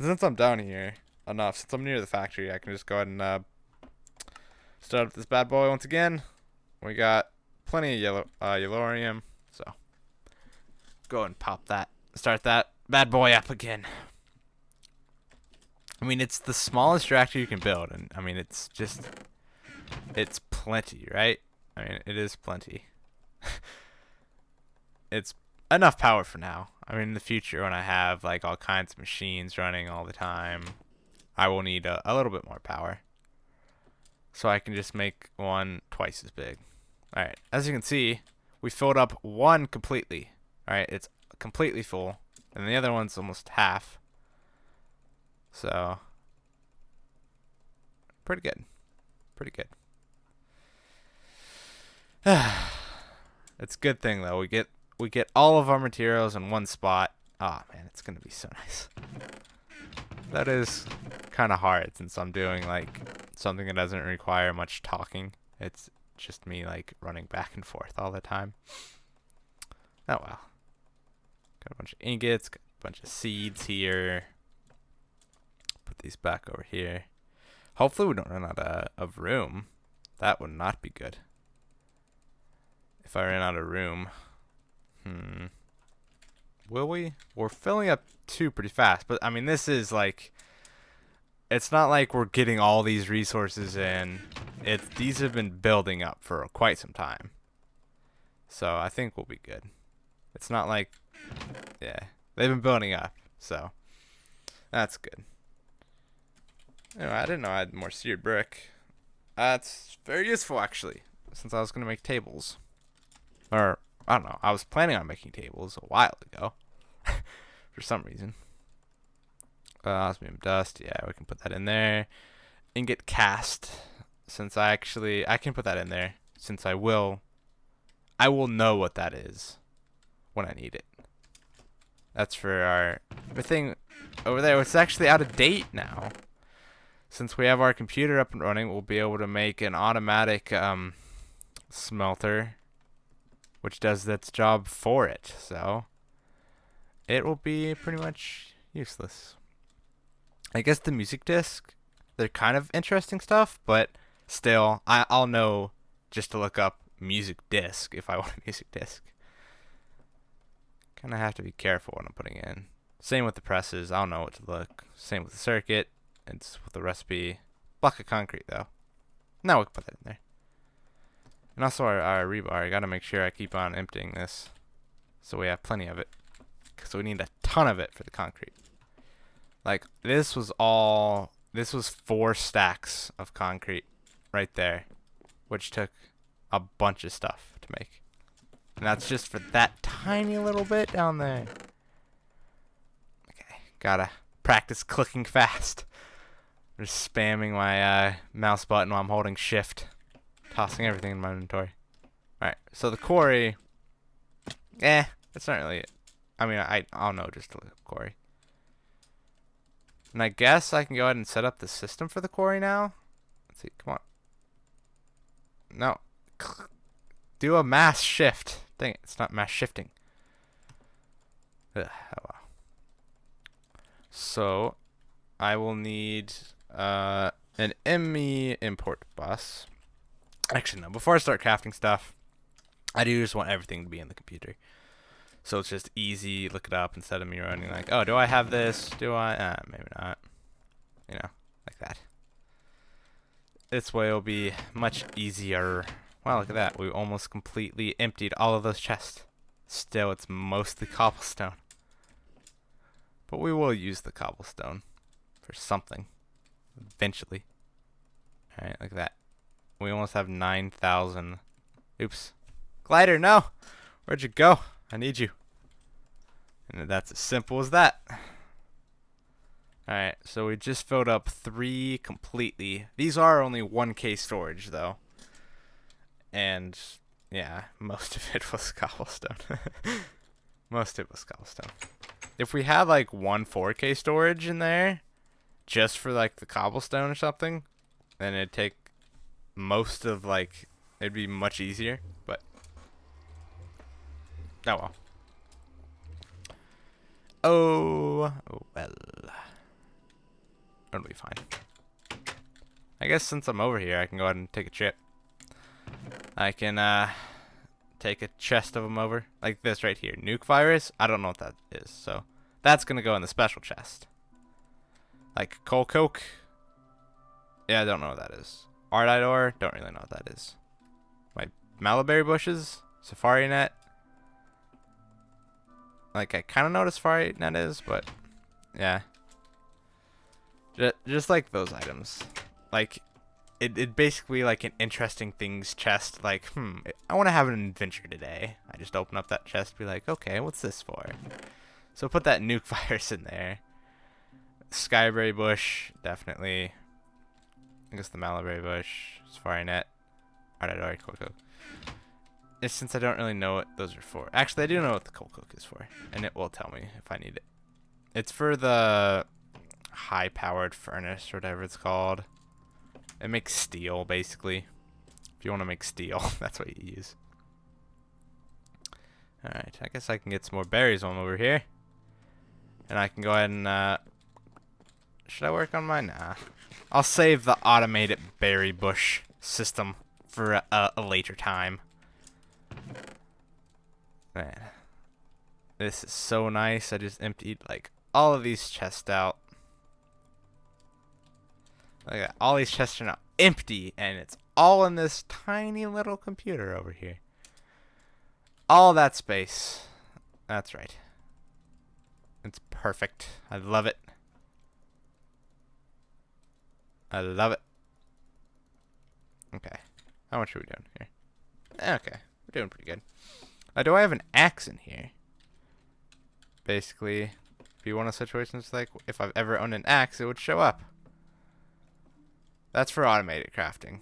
Since I'm down here enough, since I'm near the factory, I can just go ahead and start up this bad boy once again. We got plenty of yellorium, so go and pop that. Start that bad boy up again. I mean, it's the smallest reactor you can build, and I mean, it's plenty, right? I mean, it is plenty. It's enough power for now. I mean, in the future, when I have like all kinds of machines running all the time, I will need a little bit more power. So I can just make one twice as big. Alright, as you can see, we filled up one completely. Alright, it's completely full. And the other one's almost half. So, pretty good. Pretty good. It's a good thing though. We get all of our materials in one spot. Oh man, it's gonna be so nice. That is kind of hard since I'm doing like something that doesn't require much talking. It's just me like running back and forth all the time. Oh well. Got a bunch of ingots, got a bunch of seeds here. Put these back over here. Hopefully we don't run out of room. That would not be good. If I ran out of room. Will we? We're filling up two pretty fast, but I mean this is like, it's not like we're getting all these resources in. These have been building up for quite some time. So I think we'll be good. It's not like, yeah, they've been building up, so that's good. Anyway, I didn't know I had more seared brick. That's very useful actually, since I was gonna make tables. Or I don't know, I was planning on making tables a while ago. For some reason. Osmium dust, yeah, we can put that in there. Ingot cast, since I can put that in there, since I will know what that is when I need it. That's for our thing over there. It's actually out of date now. Since we have our computer up and running, we'll be able to make an automatic smelter, which does its job for it. So it will be pretty much useless. I guess the music disc, they're kind of interesting stuff, but still, I'll know just to look up music disc if I want a music disc. Kind of have to be careful when I'm putting in. Same with the presses, I'll know what to look. Same with the circuit, it's with the recipe. Block of concrete though. Now we can put that in there. And also our rebar, I gotta make sure I keep on emptying this so we have plenty of it. So we need a ton of it for the concrete. Like this was 4 stacks of concrete right there, which took a bunch of stuff to make. And that's just for that tiny little bit down there. Okay, gotta practice clicking fast. I'm just spamming my mouse button while I'm holding shift, tossing everything in my inventory. Alright, so the quarry, it's not really, I mean, I'll know just to look up quarry. And I guess I can go ahead and set up the system for the quarry now. Let's see, come on. No. Do a mass shift. Dang it, it's not mass shifting. Ugh, oh well. So, I will need an ME import bus. Actually, no, before I start crafting stuff, I do just want everything to be in the computer. So it's just easy, look it up instead of me running like, oh, do I have this? Do I? Maybe not. You know, like that. This way it'll be much easier. Wow, look at that. We almost completely emptied all of those chests. Still, it's mostly cobblestone. But we will use the cobblestone for something. Eventually. Alright, look at that. We almost have 9,000. Oops. Glider, no! Where'd you go? I need you. And that's as simple as that. Alright, so we just filled up 3 completely. These are only 1K storage, though. And, yeah, most of it was cobblestone. Most of it was cobblestone. If we had, like, 1 4K storage in there, just for, like, the cobblestone or something, then it'd take most of, like, it'd be much easier, but oh well. Oh well. It'll be fine. I guess since I'm over here, I can go ahead and take a trip. I can take a chest of them over. Like this right here. Nuke virus? I don't know what that is. So that's going to go in the special chest. Like coal coke? Yeah, I don't know what that is. Ardite ore? Don't really know what that is. My Malaberry bushes? Safari net? Like, I kind of know what a safari net is, but yeah. Just like those items. Like, it basically like an interesting things chest. Like, I want to have an adventure today. I just open up that chest, be like, okay, what's this for? So put that nuke virus in there. Skyberry bush, definitely. I guess the Malaberry bush, safari net, ardite coal coke. It's since I don't really know what those are for. Actually, I do know what the coal coke is for, and it will tell me if I need it. It's for the high-powered furnace or whatever it's called. It makes steel, basically. If you want to make steel, that's what you use. Alright, I guess I can get some more berries while I'm over here. And I can go ahead and, should I work on mine? Nah. I'll save the automated berry bush system for a later time. Man. This is so nice. I just emptied, like, all of these chests out. Look at that. All these chests are now empty, and it's all in this tiny little computer over here. All that space. That's right. It's perfect. I love it. I love it. Okay. How much are we doing here? Okay. We're doing pretty good. Do I have an axe in here? Basically, be one of the situations like if I've ever owned an axe, it would show up. That's for automated crafting.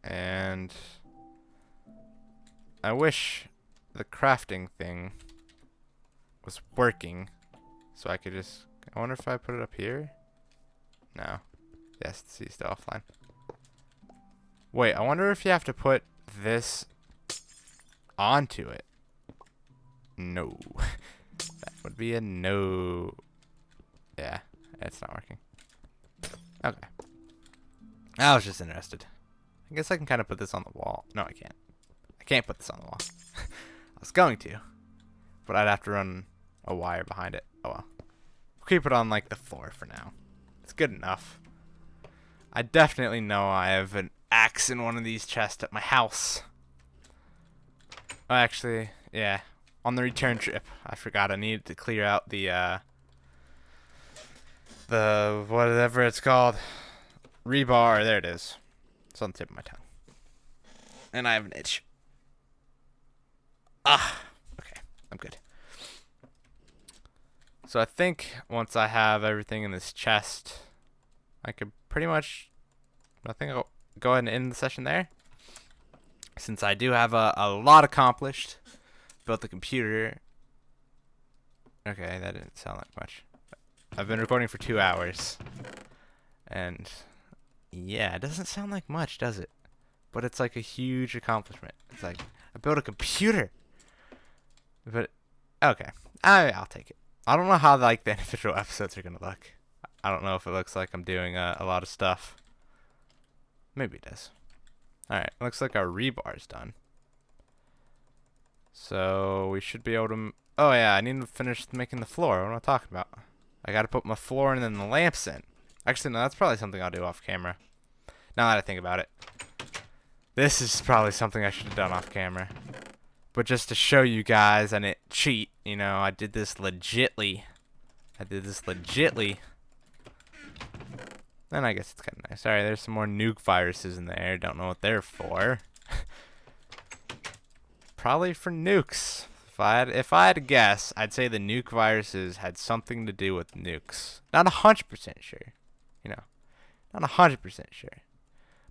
And I wish the crafting thing was working so I could just... I wonder if I put it up here? No. Yes, see, still offline. Wait, I wonder if you have to put this onto it. No. That would be a no. Yeah, it's not working. Okay. I was just interested. I guess I can kind of put this on the wall. No, I can't. I can't put this on the wall. I was going to, but I'd have to run a wire behind it. Oh well. We'll keep it on like the floor for now. It's good enough. I definitely know I have an axe in one of these chests at my house. Oh, actually, yeah. On the return trip, I forgot I needed to clear out the whatever it's called. Rebar, there it is. It's on the tip of my tongue. And I have an itch. Ah, okay, I'm good. So I think once I have everything in this chest, I could pretty much, I think I'll go ahead and end the session there. Since I do have a lot accomplished. Built the computer. Okay, that didn't sound like much. I've been recording for 2 hours. And yeah, it doesn't sound like much, does it? But it's like a huge accomplishment. It's like, I built a computer. But, okay. I'll take it. I don't know how like the individual episodes are going to look. I don't know if it looks like I'm doing a lot of stuff. Maybe it does. Alright, looks like our rebar's done. So we should be able to... Oh yeah, I need to finish making the floor. What am I talking about? I gotta put my floor and then the lamps in. Actually, no, that's probably something I'll do off camera. Now that I think about it. This is probably something I should have done off camera. But just to show you guys and it cheat, you know, I did this legitly. Then I guess it's kind of nice. Alright, there's some more nuke viruses in there. Don't know what they're for. Probably for nukes. If I had to guess, I'd say the nuke viruses had something to do with nukes. Not 100% sure. You know, not 100% sure.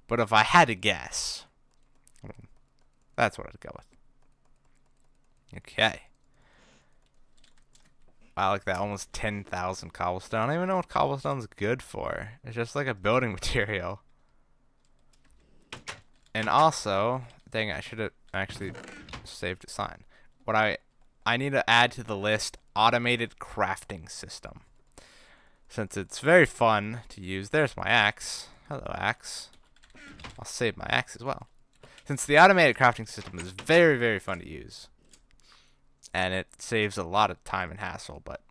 But if I had to guess, that's what I'd go with. Okay. Wow, like that, almost 10,000 cobblestone. I don't even know what cobblestone's good for. It's just like a building material. And also, dang, I should have actually saved a sign. What I need to add to the list, automated crafting system. since it's very fun to use. There's my axe. Hello, axe. I'll save my axe as well. Since the automated crafting system is very, very fun to use. And it saves a lot of time and hassle, but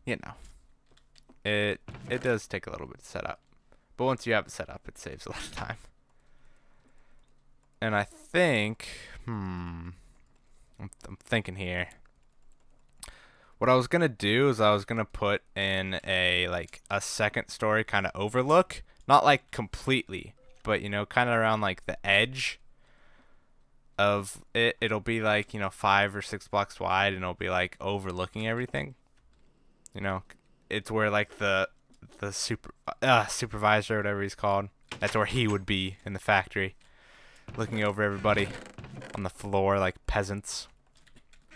you know, it does take a little bit to set up. But once you have it set up, it saves a lot of time. And I think, I'm thinking here. What I was gonna do is I was gonna put in a second story kind of overlook, not like completely, but you know, kind of around like the edge of it. It'll be like, you know, 5 or 6 blocks wide, and it'll be like overlooking everything. You know, it's where like the supervisor, whatever he's called, that's where he would be in the factory, looking over everybody on the floor like peasants.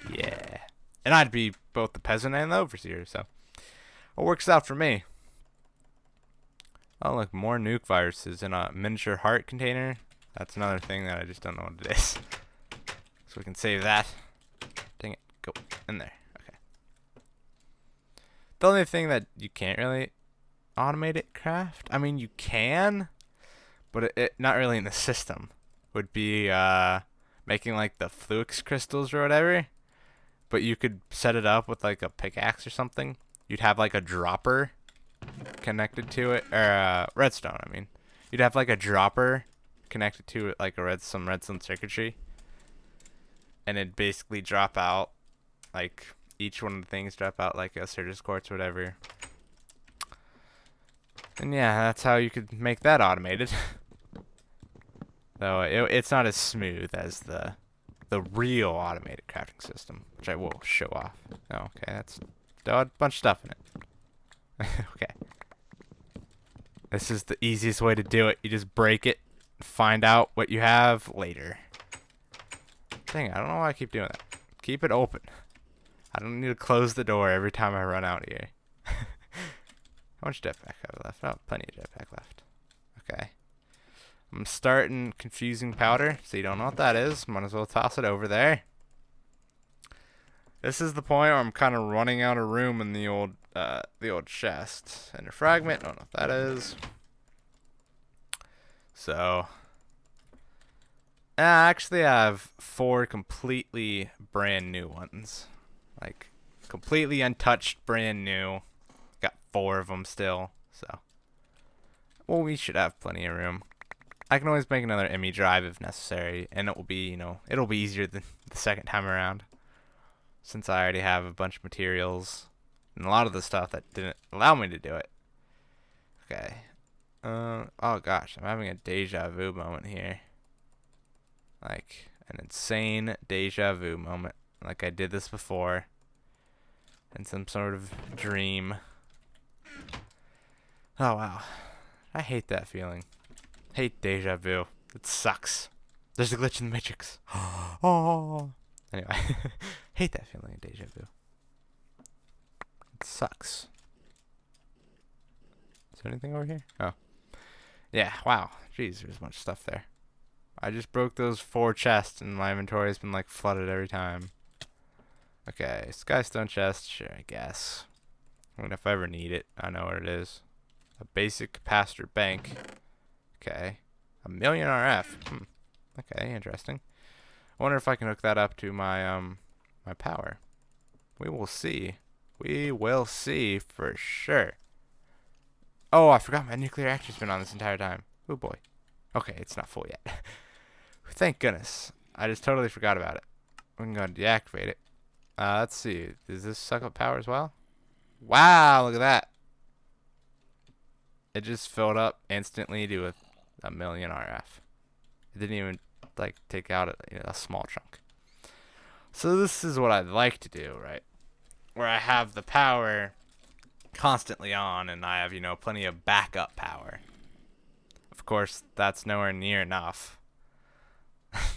Yeah. And I'd be both the peasant and the overseer, so it works out for me. Oh, look, more nuke viruses in a miniature heart container. That's another thing that I just don't know what it is. So we can save that. Dang it, go in there. Okay. The only thing that you can't really automate it craft, I mean, you can, but it not really in the system, would be making like the Fluix crystals or whatever. But you could set it up with like a pickaxe or something. You'd have like a dropper connected to it, or redstone, I mean. You'd have like a dropper connected to it, like some redstone circuitry. And it'd basically drop out, like, each one of the things drop out like a Certus quartz or whatever. And yeah, that's how you could make that automated. Though it's not as smooth as the real automated crafting system, which I will show off. Oh, okay, that's a bunch of stuff in it. Okay. This is the easiest way to do it. You just break it, find out what you have later. Dang, I don't know why I keep doing that. Keep it open. I don't need to close the door every time I run out here. How much jetpack have I left? Oh, plenty of jetpack left. Okay. I'm starting confusing powder, so you don't know what that is. Might as well toss it over there. This is the point where I'm kind of running out of room in the old chest. Ender fragment, don't know what that is. So, actually I have 4 completely brand new ones. Like, completely untouched, brand new. Got 4 of them still, so. Well, we should have plenty of room. I can always make another ME drive if necessary, and it will be, you know, it'll be easier than the second time around, since I already have a bunch of materials and a lot of the stuff that didn't allow me to do it. Okay. Oh gosh, I'm having a deja vu moment here. Like, an insane deja vu moment. Like I did this before, in some sort of dream. Oh wow. I hate that feeling. Hate deja vu. It sucks. There's a glitch in the matrix. Oh. Anyway, hate that feeling of deja vu. It sucks. Is there anything over here? Oh. Yeah, wow. Jeez, there's a bunch of stuff there. I just broke those 4 chests and my inventory has been like flooded every time. Okay, skystone chest, sure, I guess. I mean, if I ever need it, I know what it is. A basic capacitor bank. Okay. 1,000,000 RF. Okay, interesting. I wonder if I can hook that up to my my power. We will see. We will see for sure. Oh, I forgot my nuclear reactor's been on this entire time. Oh boy. Okay, it's not full yet. Thank goodness. I just totally forgot about it. We can go and deactivate it. Let's see. Does this suck up power as well? Wow, look at that. It just filled up instantly to 1,000,000 RF. It didn't even like take out a small chunk. So this is what I'd like to do, right? Where I have the power constantly on and I have, you know, plenty of backup power. Of course, that's nowhere near enough.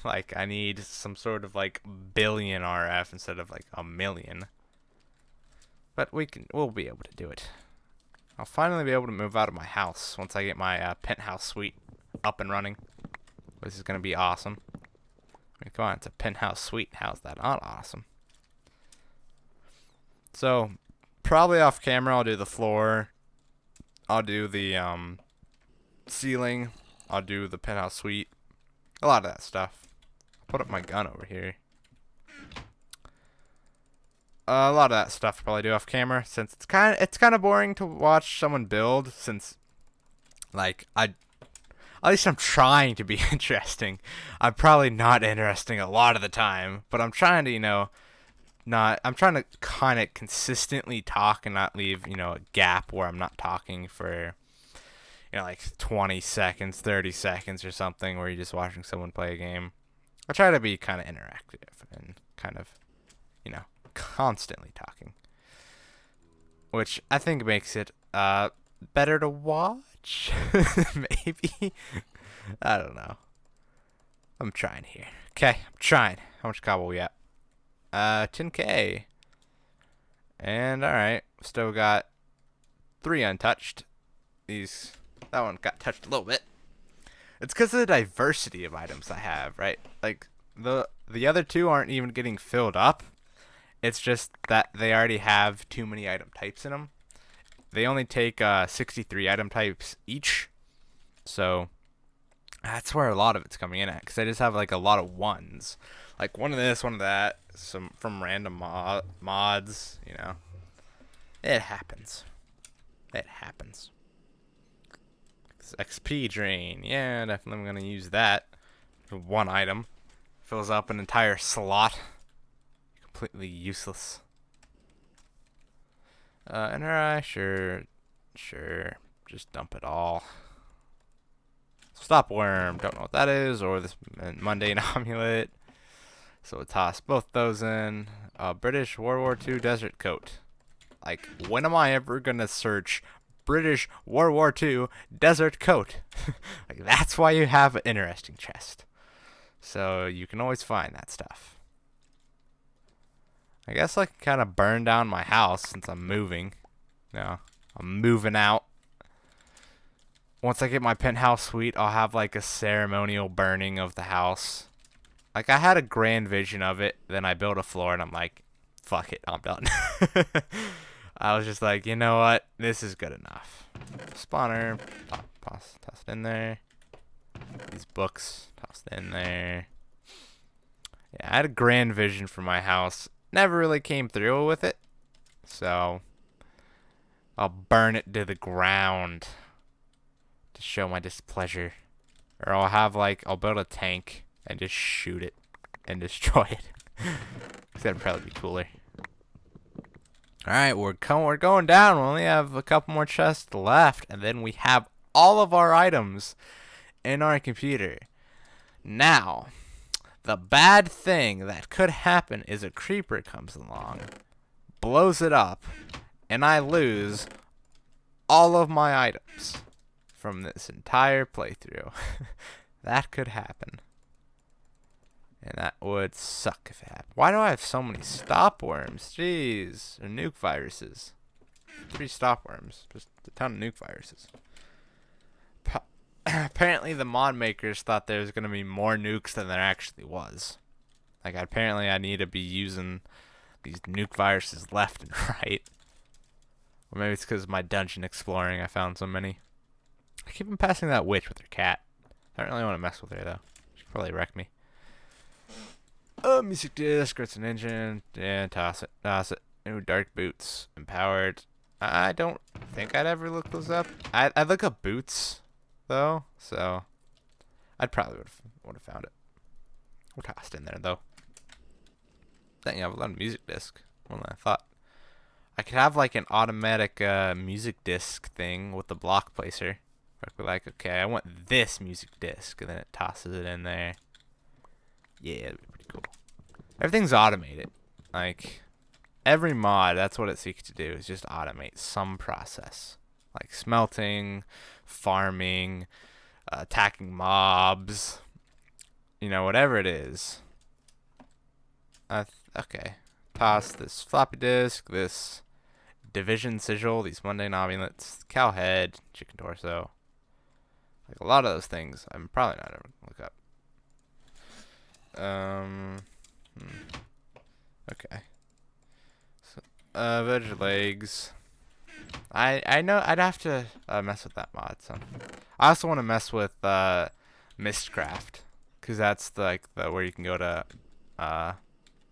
Like, I need some sort of like billion RF instead of like 1,000,000. But we'll be able to do it. I'll finally be able to move out of my house once I get my penthouse suite up and running. This is going to be awesome. I mean, come on, it's a penthouse suite. How's that not awesome? So, Probably off camera, I'll do the floor. I'll do the ceiling. I'll do the penthouse suite. A lot of that stuff. I'll put up my gun over here. A lot of that stuff I'll probably do off camera, since it's kind of boring to watch someone build. Since, like, at least I'm trying to be interesting. I'm probably not interesting a lot of the time, but I'm trying to, I'm trying to kind of consistently talk and not leave, a gap where I'm not talking for, like 20 seconds, 30 seconds or something, where you're just watching someone play a game. I try to be kind of interactive and kind of, constantly talking, which I think makes it better to watch. Maybe. I don't know. I'm trying here. Okay, I'm trying. How much cobble we at? 10K. And alright, still got 3 untouched. That one got touched a little bit. It's because of the diversity of items I have, right? Like, the other 2 aren't even getting filled up. It's just that they already have too many item types in them. They only take 63 item types each. So that's where a lot of it's coming in at. Because I just have like a lot of ones. Like one of this, one of that. Some from random mods, It happens. It happens. This XP drain. Yeah, definitely I'm going to use that. One item. Fills up an entire slot. Completely useless. NRI, sure. Just dump it all. Stop worm, don't know what that is, or this mundane amulet. So we'll toss both those in. British World War II desert coat. Like, when am I ever gonna search British World War II desert coat? Like, that's why you have an interesting chest. So you can always find that stuff. I guess I can kind of burn down my house since I'm moving. I'm moving out. Once I get my penthouse suite, I'll have like a ceremonial burning of the house. Like, I had a grand vision of it, then I built a floor and I'm like, fuck it, I'm done. I was just like, you know what? This is good enough. Spawner, toss it in there. These books, toss it in there. Yeah, I had a grand vision for my house. Never really came through with it. So I'll burn it to the ground to show my displeasure. Or I'll build a tank and just shoot it and destroy it. That'd probably be cooler. Alright, we're going down. We only have a couple more chests left, and then we have all of our items in our computer. Now, the bad thing that could happen is a creeper comes along, blows it up, and I lose all of my items from this entire playthrough. That could happen. And that would suck if it happened. Why do I have so many stop worms? Jeez. Or nuke viruses. 3 stop worms. Just a ton of nuke viruses. Apparently the mod makers thought there was going to be more nukes than there actually was. Like, apparently I need to be using these nuke viruses left and right. Or maybe it's because of my dungeon exploring I found so many. I keep on passing that witch with her cat. I don't really want to mess with her though. She'll probably wreck me. Music disc, it's an engine. Yeah, toss it. Ooh, dark boots. Empowered. I don't think I'd ever look those up. I'd look up boots, though, so I'd probably would have found it. We're tossed in there, though. Dang, I have a lot of music disc. More than I thought. I could have, like, an automatic music disc thing with the block placer. Like, okay, I want this music disc, and then it tosses it in there. Yeah, it'd be pretty cool. Everything's automated. Like, every mod, that's what it seeks to do, is just automate some process. Like smelting, farming, attacking mobs, whatever it is. Okay. Toss this floppy disk, this division sigil, these mundane amulets, cow head, chicken torso. Like, a lot of those things I'm probably not ever going to look up. Okay. So Veg legs. I know I'd have to mess with that mod. So I also want to mess with Mistcraft, cause that's like the where you can go to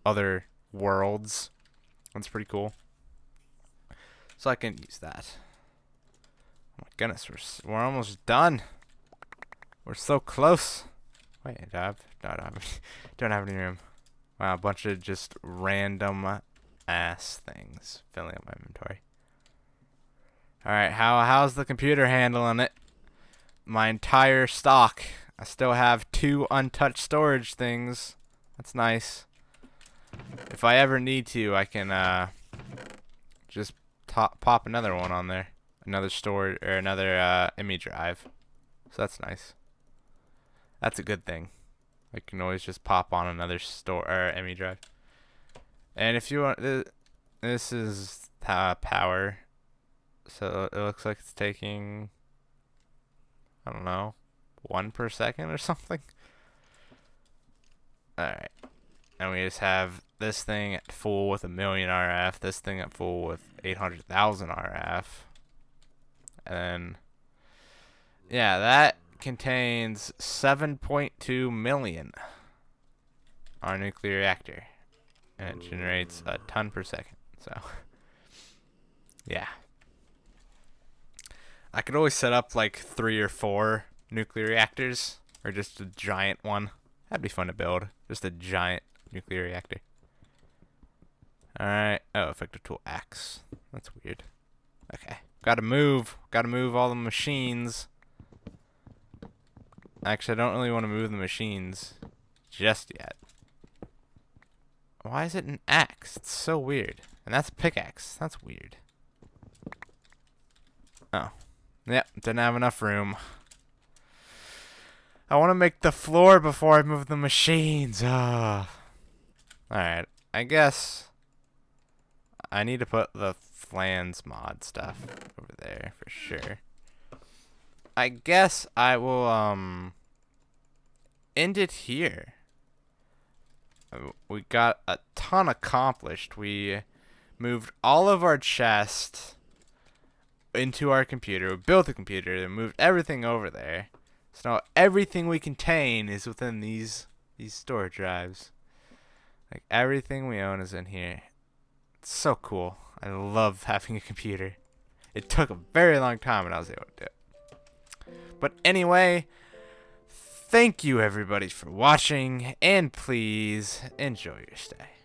other worlds. That's pretty cool. So I can use that. Oh my goodness, we're almost done. We're so close. Wait, do I have, no, don't have any room. Wow, a bunch of just random ass things filling up my inventory. Alright, how's the computer handling it? My entire stock. I still have 2 untouched storage things. That's nice. If I ever need to, I can just pop another one on there. Another storage or another image drive. So that's nice. That's a good thing. I can always just pop on another image drive. And if you want, this is power. So it looks like it's taking, I don't know, 1 per second or something. Alright. And we just have this thing at full with 1,000,000 RF, this thing at full with 800,000 RF. And then, yeah, that contains 7.2 million. Our nuclear reactor. And it generates a ton per second. So, yeah. I could always set up like 3 or 4 nuclear reactors, or just a giant one. That'd be fun to build. Just a giant nuclear reactor. Alright. Oh, effective tool X. That's weird. Okay. Gotta move. Gotta move all the machines. Actually, I don't really want to move the machines just yet. Why is it an axe? It's so weird. And that's a pickaxe. That's weird. Oh. Yep, didn't have enough room. I want to make the floor before I move the machines. Alright, I guess I need to put the flans mod stuff over there for sure. I guess I will end it here. We got a ton accomplished. We moved all of our chests into our computer. We built the computer and moved everything over there. So now everything we contain is within these storage drives. Like everything we own is in here. It's so cool. I love having a computer. It took a very long time and I was able to do it. But anyway, thank you everybody for watching, and please enjoy your stay.